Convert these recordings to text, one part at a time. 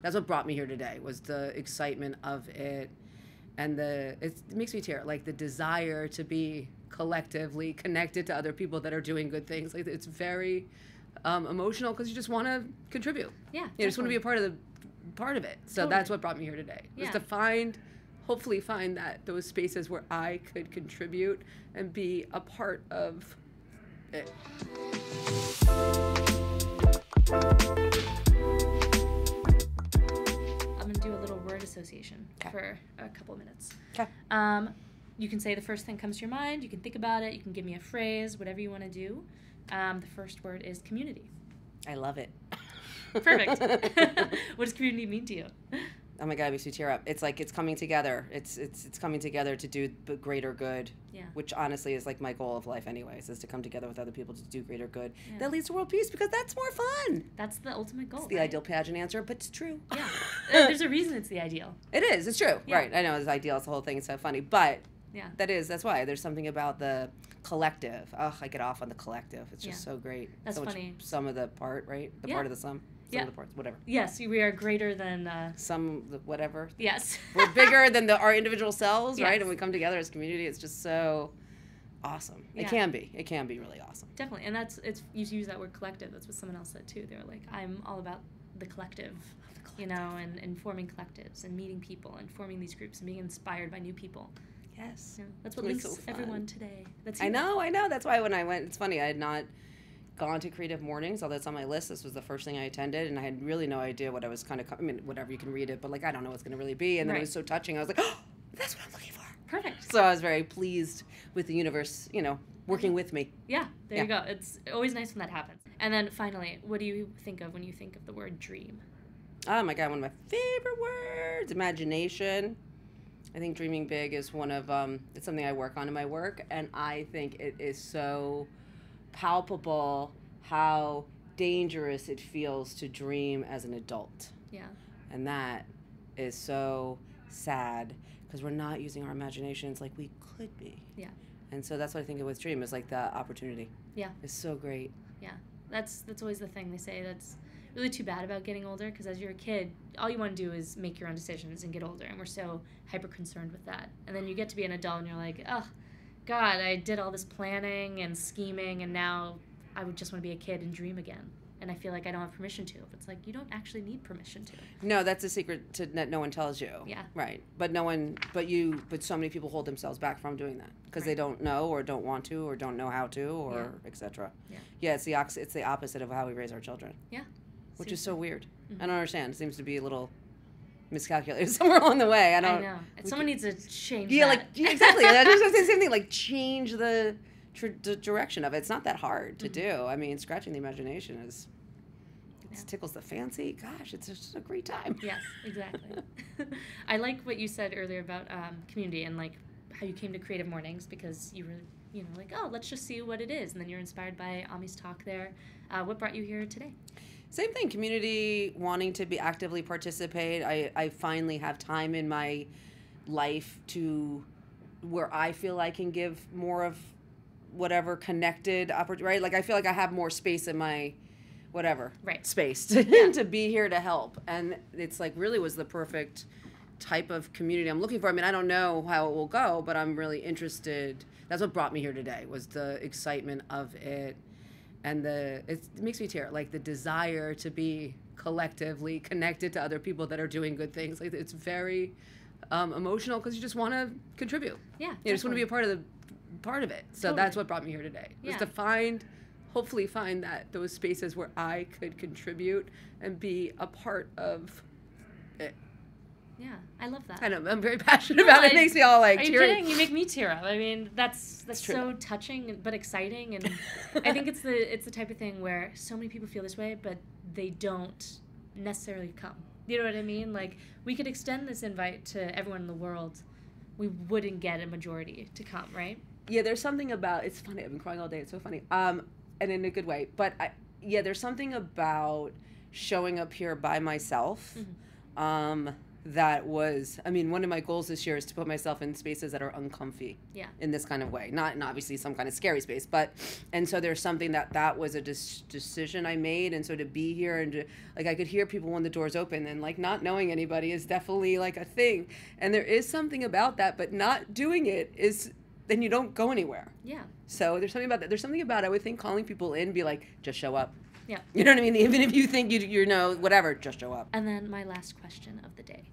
That's what brought me here today, was the excitement of it, and it makes me tear, like the desire to be collectively connected to other people that are doing good things. Like, it's very emotional, because you just want to contribute. Yeah, you just want to be a part of it. So Totally. That's what brought me here today. Yeah. Was to hopefully find those spaces where I could contribute and be a part of it. I'm going to do a little word association for a couple of minutes. Okay. You can say the first thing comes to your mind. You can think about it. You can give me a phrase, whatever you want to do. The first word is community. I love it. Perfect. What does community mean to you? Oh my God, it makes me tear up. It's like it's coming together. It's coming together to do the greater good. Yeah. Which honestly is like my goal of life anyways, is to come together with other people to do greater good. Yeah. That leads to world peace, because that's more fun. That's the ultimate goal. It's the ideal pageant answer, but it's true. Yeah. There's a reason it's the ideal. It is. It's true. Yeah. Right. I know it's ideal. It's the whole thing. It's so funny. But yeah. That's why. There's something about the collective. Oh, I get off on the collective. It's just so great. That's so funny. Much sum of the part, right? The part of the sum. Some of the parts, whatever. Yes, we are greater than... whatever. Yes. We're bigger than our individual selves, yes. right? And we come together as community. It's just so awesome. Yeah. It can be. It can be really awesome. Definitely. And you use that word collective. That's what someone else said too. They were like, I'm all about the collective, you know, and forming collectives and meeting people and forming these groups and being inspired by new people. Yes. Yeah, that's what links everyone today. I know. That's why when I went, it's funny, I had not gone to Creative Mornings, although it's on my list. This was the first thing I attended, and I had really no idea what I was whatever, you can read it, but like, I don't know what's going to really be. And then it was so touching. I was like, oh, that's what I'm looking for. Perfect. So I was very pleased with the universe, working with me. Yeah, there you go. It's always nice when that happens. And then finally, what do you think of when you think of the word dream? Oh my God, one of my favorite words, imagination. I think dreaming big is one of, it's something I work on in my work, and I think it is so palpable how dangerous it feels to dream as an adult. Yeah. And that is so sad, because we're not using our imaginations like we could be. Yeah. And so that's what I think of with dream, is like the opportunity. Yeah. It's so great. Yeah. That's always the thing they say. That's really too bad about getting older, because as you're a kid, all you want to do is make your own decisions and get older, and we're so hyper concerned with that. And then you get to be an adult and you're like, oh God, I did all this planning and scheming, and now I would just want to be a kid and dream again. And I feel like I don't have permission to. It's like, you don't actually need permission to. No, that's a secret that no one tells you. Yeah. Right. But so many people hold themselves back from doing that, because they don't know, or don't want to, or don't know how to, or etc. Yeah. Yeah, it's the opposite of how we raise our children. Yeah. Which is so weird. Mm-hmm. I don't understand. It seems to be a little miscalculated somewhere along the way. I know. Someone needs to change that. Exactly. I just want to say the same thing. Like, change the direction of it. It's not that hard to do. I mean, scratching the imagination tickles the fancy. Gosh, it's just a great time. Yes, exactly. I like what you said earlier about community, and like how you came to Creative Mornings, because you were, like, oh, let's just see what it is, and then you're inspired by Ami's talk there. What brought you here today? Same thing, community, wanting to be actively participate. I finally have time in my life to where I feel I can give more of whatever connected opportunity, right? Like, I feel like I have more space in my space to be here to help. And it's like, really was the perfect type of community I'm looking for. I mean, I don't know how it will go, but I'm really interested. That's what brought me here today, was the excitement of it. And it makes me tear, like the desire to be collectively connected to other people that are doing good things. Like, it's very emotional, because you just want to contribute. Yeah, you just want to be a part of it. So that's what brought me here today. Was to hopefully find those spaces where I could contribute and be a part of it. Yeah, I love that. I know, I'm very passionate about it. It makes me all like teary. Are you kidding? You make me tear up. I mean, that's so touching but exciting, and I think it's the type of thing where so many people feel this way, but they don't necessarily come. You know what I mean? Like, we could extend this invite to everyone in the world, we wouldn't get a majority to come, right? Yeah, there's something about, it's funny, I've been crying all day, it's so funny, and in a good way, but there's something about showing up here by myself, that was, I mean, one of my goals this year is to put myself in spaces that are uncomfy. Yeah. In this kind of way, not in obviously some kind of scary space, but, and so there's something that was a decision I made, and so to be here and to, like, I could hear people when the doors open, and like not knowing anybody is definitely like a thing, and there is something about that, but not doing it is, then you don't go anywhere. Yeah. So there's something about that. There's something about, I would think, calling people in, be like, just show up. Yeah. You know what I mean? Even if you think you know, whatever, just show up. And then my last question of the day.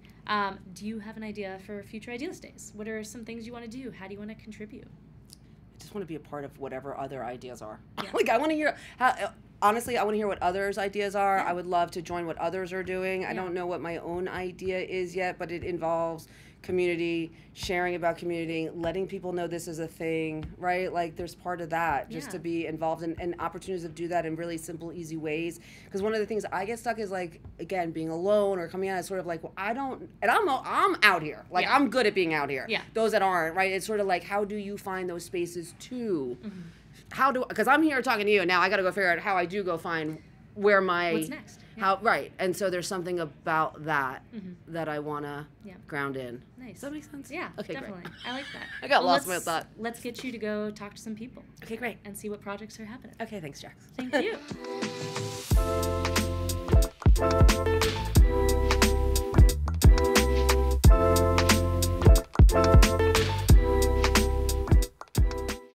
Do you have an idea for future Idealist Days? What are some things you want to do? How do you want to contribute? I just want to be a part of whatever other ideas are. Yeah. Like, I want to hear how, honestly, I want to hear what others' ideas are. Yeah. I would love to join what others are doing. I don't know what my own idea is yet, but it involves community, sharing about community, letting people know this is a thing, right? Like, there's part of that, just to be involved in, and opportunities to do that in really simple, easy ways. Because one of the things I get stuck is, like, again, being alone or coming out is sort of like, well, I don't, and I'm out here. Like, I'm good at being out here. Yeah. Those that aren't, right? It's sort of like, how do you find those spaces too? Mm-hmm. Because I'm here talking to you, and now I got to go figure out how I do go find where my... What's next? Yeah. How, right. And so there's something about that that I want to ground in. Nice. Does that make sense? Yeah, okay, definitely. Great. I like that. I got lost in my thought. Let's get you to go talk to some people. Okay, great. And see what projects are happening. Okay, thanks, Jax. Thank you.